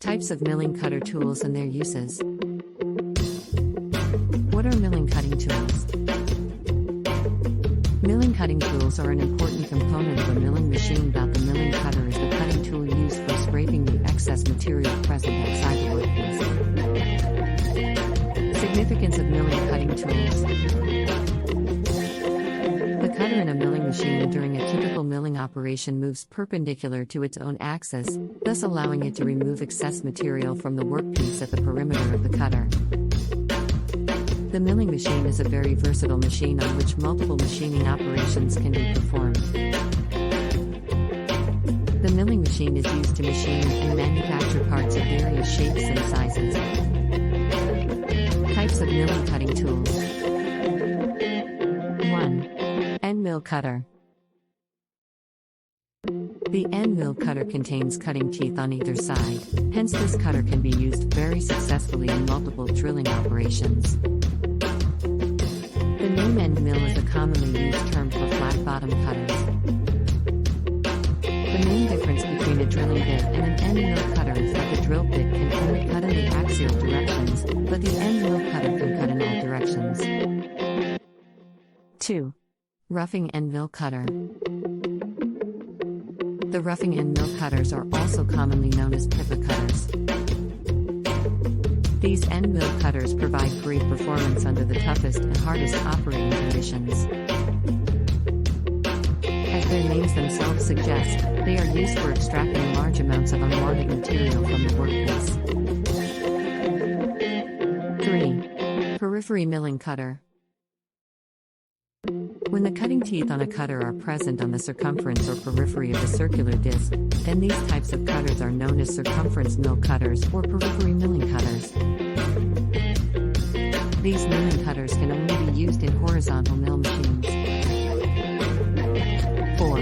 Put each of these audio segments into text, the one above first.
Types of milling cutter tools and their uses. What are milling cutting tools? Milling cutting tools are an important component of a milling machine. The milling cutter is the cutting tool used for scraping the excess material present outside the workpiece. Significance of milling cutting tools. The cutter in a milling machine during a typical milling operation moves perpendicular to its own axis, thus allowing it to remove excess material from the workpiece at the perimeter of the cutter. The milling machine is a very versatile machine on which multiple machining operations can be performed. The milling machine is used to machine and manufacture parts of various shapes and sizes. Types of milling cutting tools. 1. End mill cutter. The end mill cutter contains cutting teeth on either side, hence this cutter can be used very successfully in multiple drilling operations. The name end mill is a commonly used term for flat-bottom cutters. The main difference between a drilling bit and an end mill cutter is that the drill bit can only cut in the axial directions, but the end mill cutter can cut in all directions. 2. Roughing end mill cutter. The roughing end mill cutters are also commonly known as pivot cutters. These end mill cutters provide great performance under the toughest and hardest operating conditions. As their names themselves suggest, they are used for extracting large amounts of unwanted material from the workpiece. 3. Periphery milling cutter. When the cutting teeth on a cutter are present on the circumference or periphery of the circular disc, then these types of cutters are known as circumference mill cutters or periphery milling cutters. These milling cutters can only be used in horizontal mill machines. 4.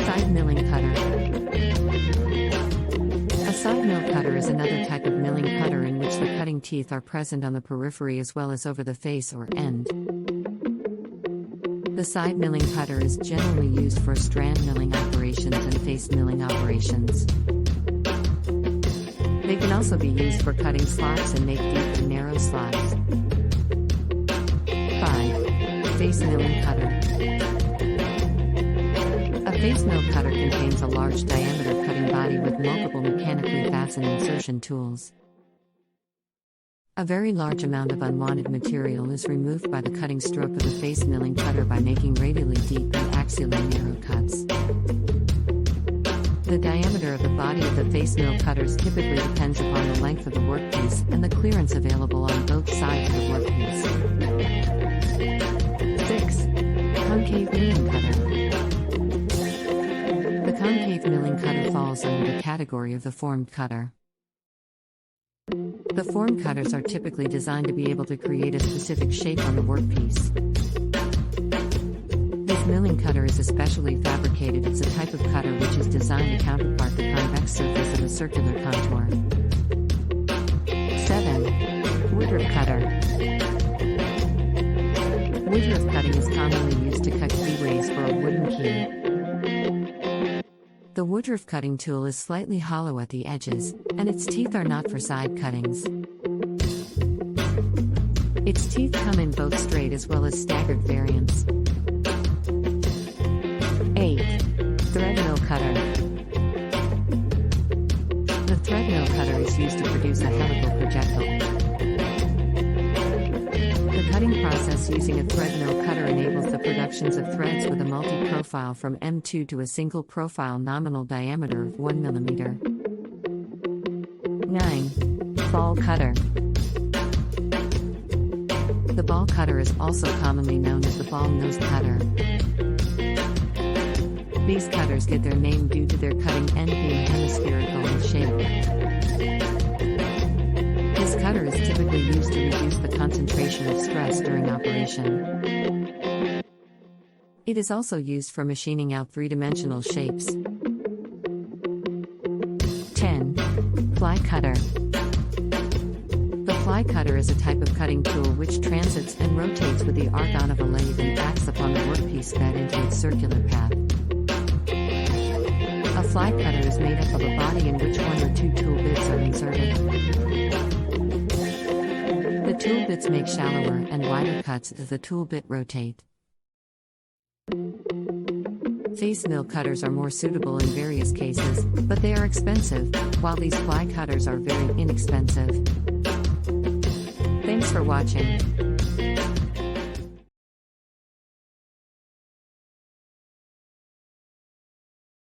Side milling cutter. A side mill cutter is another type of milling cutter in which the cutting teeth are present on the periphery as well as over the face or end. The side milling cutter is generally used for strand milling operations and face milling operations. They can also be used for cutting slots and make deep and narrow slots. 5. Face milling cutter. A face mill cutter contains a large diameter cutting body with multiple mechanically fastened insertion tools. A very large amount of unwanted material is removed by the cutting stroke of the face milling cutter by making radially deep and axially narrow cuts. The diameter of the body of the face mill cutters typically depends upon the length of the workpiece and the clearance available on both sides of the workpiece. 6. Concave milling cutter. The concave milling cutter falls under the category of the formed cutter. The formed cutters are typically designed to be able to create a specific shape on the workpiece. This milling cutter is especially fabricated. It's a type of cutter which is designed to counterpart the convex surface of a circular contour. 7. Woodruff cutter. Woodruff cutting is commonly used to cut keyways for a wooden key. The woodruff cutting tool is slightly hollow at the edges, and its teeth are not for side cuttings. Its teeth come in both straight as well as staggered variants. 8. Thread mill cutter. The thread mill cutter is used to produce a helical projectile. The cutting process using a thread mill cutter enables the productions of threads with a multi-profile from M2 to a single profile nominal diameter of 1 mm. 9. Ball cutter. The ball cutter is also commonly known as the ball-nosed cutter. These cutters get their name due to their cutting end being hemispherical in shape. This cutter is typically used to reduce the concentration of stress during operation. It is also used for machining out three-dimensional shapes. 10. Fly cutter. The fly cutter is a type of cutting tool which transits and rotates with the argon of a lathe and acts upon the workpiece bed into its circular path. A fly cutter is made up of a body in which one or two tool bits are inserted. Tool bits make shallower and wider cuts as the tool bit rotate. Face mill cutters are more suitable in various cases, but they are expensive, while these ply cutters are very inexpensive. Thanks for watching.